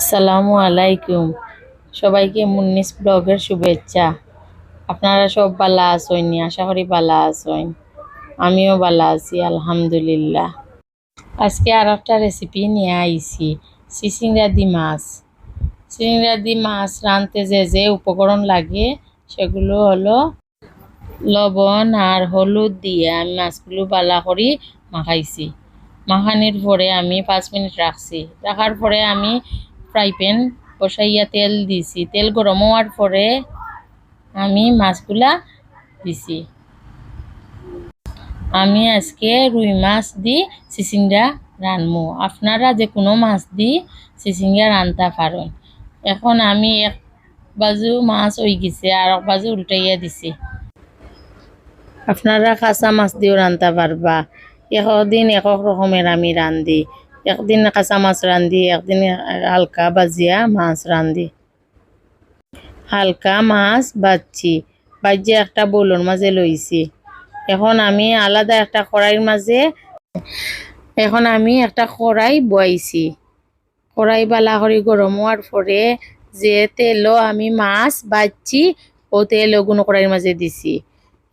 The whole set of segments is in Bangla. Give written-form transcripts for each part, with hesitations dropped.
আসসালামু আলাইকুম। সবাইকে মুন্নিস ব্লগের শুভেচ্ছা। আপনারা সব ভালো আছেন? আশা করি ভালো আছেন। আমিও ভালো আছি আলহামদুলিল্লাহ। আজকে আর একটা রেসিপি নিয়ে আইছি, চিচিঙ্গা দি মাছ। চিচিঙ্গা দি মাছ রাঁধতে যে উপকরণ লাগে সেগুলো হলো লবণ আর হলুদ দিয়ে আমি মাছগুলো ভালো করে মাখাইছি। মাখানির পরে আমি 5 মিনিট রাখছি। রাখার পরে আমি ফ্রাই প্যান বসাইয়া তেল দিছি। তেল গরম হওয়ার পরে আমি মাছগুলা দিছি। আমি আজকে রুই মাছ দি চিচিঙ্গা রানমু। আপনারা যে কোনো মাছ দি চিচিঙ্গা রানতে পারেন। এখন আমি এক বাজু মাছ হয়ে গেছে আর এক বাজু উল্টাইয়া দিছি। আপনারা কাঁচা মাছ দিয়েও রানতে পারবা। একদিন এক রকমের আমি রান্ধি। একদিন কাঁচা মাছ রান্ধি, একদিন হালকা বাজিয়া মাছ রান্ধি। হালকা মাছ বাজিয়া একটা বোলের মাঝে লইছি। এখন আমি আলাদা একটা কড়াইয়ের মাঝে একটা কড়াই বয়াইছি। কড়াই বালা করে গরম হওয়ার পরে যে তেলও আমি মাছ বাজছি ও তেল ওগুলো কড়াইয়ের মাঝে দিছি।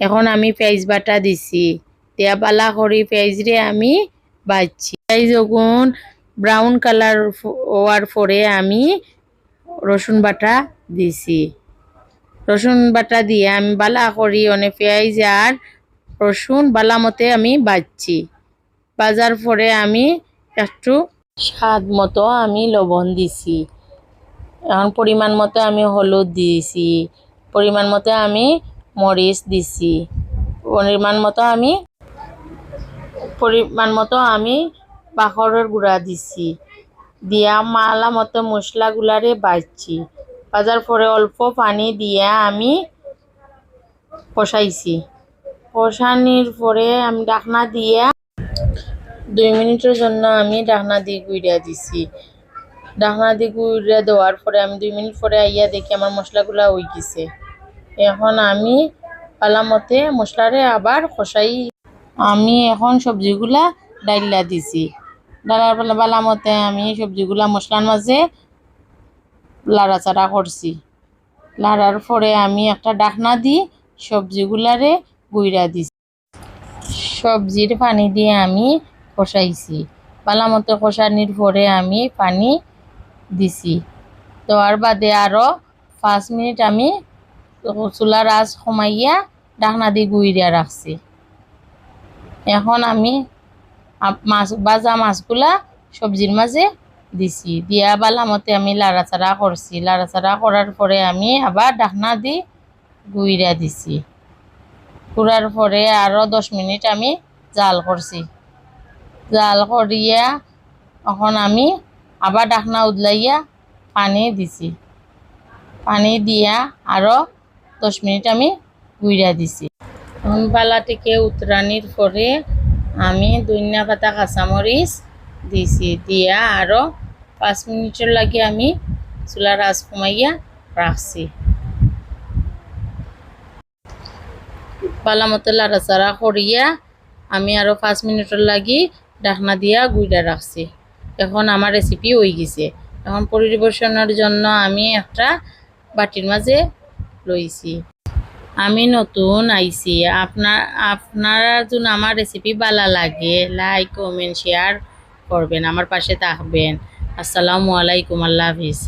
এখন আমি পেঁয়াজ বাটা দিছি। দিয়া বালা করে পেঁয়াজরে আমি বাজছি। পেঁয়াজ ওগুন ব্রাউন কালার হওয়ার পরে আমি রসুন বাটা দিছি। রসুন বাটা দিয়ে আমি বালা করি অনেক পেঁয়াজ আর রসুন বালা মতে আমি বাজছি। বাজার পরে আমি একটু স্বাদ মতো আমি লবণ দিছি। এখন পরিমাণ মতো আমি হলুদ দিয়েছি। পরিমাণ মতো আমি মরিচ দিছি। পরিমাণ মতো আমি বাখরের গুঁড়া দিছি। দিয়া মালা মতো মশলাগুলারে বাজছি। বাজার পরে অল্প পানি দিয়া আমি কষাইছি। কষানির পরে আমি ঢাকনা দিয়া 2 মিনিটের জন্য আমি ঢাকনা দিয়ে গুঁড়া দিছি। ঢাকনা দিয়ে গুঁড়া দেওয়ার পরে আমি 2 মিনিট পরে আইয়া দেখি আমার মশলাগুলা হয়ে গেছে। এখন আমি পালা মতে মশলারে আবার কষাই। আমি এখন সবজিগুলা ডাইলা দিছি। ডালার বালা মতে আমি সবজিগুলা মশলার মাঝে লাড়াচাড়া করছি। লাড়ার পরে আমি একটা ঢাকনা দিয়ে সবজিগুলারে গুঁড়া দিছি। সবজির পানি দিয়ে আমি কষাইছি। বালা মতো কষানির পরে আমি পানি দিছি। দেওয়ার বাদে আরও 5 মিনিট আমি চুলার আঁচ কমাইয়া ঢাকনা দিয়ে গুঁড়া রাখছি। এখন আমি ভাজা মাছগুলা সবজির মাঝে দিছি। দিয়া বালা মতে আমি লাড়াচাড়া করছি। লাড়াচাড়া করার পরে আমি আবার ঢাকনা দিয়ে গুঁড়া দিছি। গুঁড়ার পরে আরও 10 মিনিট আমি জাল করছি। জাল করিয়া এখন আমি আবার ঢাকনা উদলাইয়া পানি দিছি। পানি দিয়া আরও 10 মিনিট আমি গুঁড়া দিছি। পালাটিকে উতরানির পরে আমি ধনিয়া পাতা কাঁচামরিচ দিছি। দিয়া আরও 5 মিনিটের লাগে আমি চুলার আঁচ কমাইয়া রাখছি। পালা মতো লাড়াচাড়া করিয়া আমি আরও 5 মিনিটের লাগি ঢাকনা দিয়া গুঁড়া রাখছি। এখন আমার রেসিপি হয়ে গেছে। এখন পরিবেশনের জন্য আমি একটা বাটির মাঝে লইছি। আমি নতুন আইছি। আপনারা যদি আমার রেসিপি ভালো লাগে লাইক কমেন্ট শেয়ার করবেন, আমার পাশে থাকবেন। আসসালামু আলাইকুম, আল্লাহ হাফিজ।